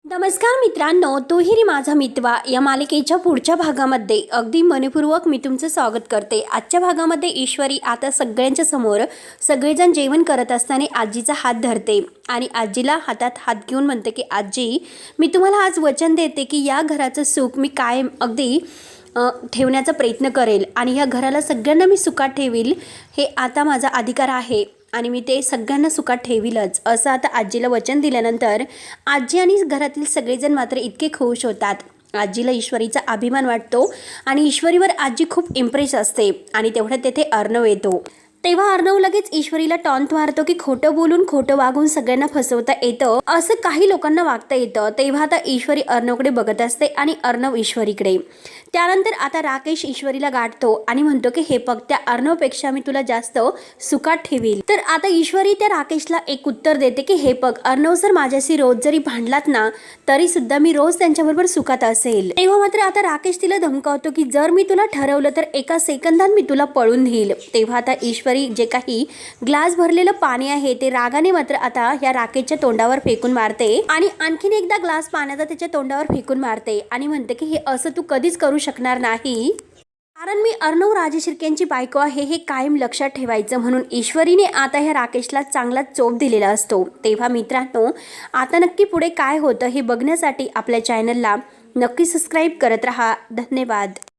नमस्कार मित्रांनो, तोही माझा मितवा या मालिकेच्या पुढच्या भागामध्ये अगदी मनपूर्वक मी तुमचं स्वागत करते। आजच्या भागामध्ये ईश्वरी आता सगळ्यांच्या समोर सगळेजण जेवण करत असताना आजीचा हात धरते आणि आजीला हातात हात घेऊन म्हणते की आजी, मी तुम्हाला आज वचन देते की या घराचं सुख मी कायम अगदी ठेवण्याचा प्रयत्न करेल आणि या घराला सगळ्यांना मी सुखात ठेवील। हे आता माझा अधिकार आहे आणि मी ते सगळ्यांना सुखात ठेवीलच, असं आता आजीला वचन दिल्यानंतर आजी आणि घरातील सगळेजण मात्र इतके खुश होतात। आजीला ईश्वरीचा अभिमान वाटतो आणि ईश्वरीवर आजी खूप इम्प्रेस असते आणि तेवढ्यात तेथे अर्णव येतो। तेव्हा अर्णव लगेच ईश्वरीला टॉन्ट मारतो की खोटं बोलून खोटं वागून सगळ्यांना फसवता येतं, असं काही लोकांना वागता येतं। तेव्हा आता ईश्वरी अर्णवकडे बघत असते आणि अर्णव ईश्वरीकडे। त्यानंतर आता राकेश ईश्वरीला गाठतो आणि म्हणतो की हे बघ, त्या अर्णवपेक्षा मी तुला जास्त सुखात ठेवील। तर आता ईश्वरी त्या राकेशला एक उत्तर देते की हे बघ, अर्णव सर माझ्याशी रोज जरी भांडलात ना तरी सुद्धा मी रोज त्यांच्याबरोबर सुखात असेल। तेव्हा मात्र आता राकेश तिला धमकावतो की जर मी तुला ठरवलं तर एका सेकंदात मी तुला पळून नेईल। तेव्हा आता ईश्वरी जे काही ग्लास भरलेलं पाणी आहे ते रागाने मात्र आता या राकेशच्या तोंडावर फेकून मारते आणि आणखीन एकदा ग्लास पाण्याचा त्याच्या तोंडावर फेकून मारते आणि म्हणते की हे असं तू कधीच करू शकणार नाही, कारण मी अर्णव राजशिर्केंची बायको आहे हे कायम लक्षात ठेवायचं। म्हणून ईश्वरीने आता ह्या राकेशला चांगला चोप दिलेला असतो। तेव्हा मित्रांनो, आता नक्की पुढे काय होतं हे बघण्यासाठी आपल्या चॅनलला नक्की सबस्क्राईब करत राहा। धन्यवाद।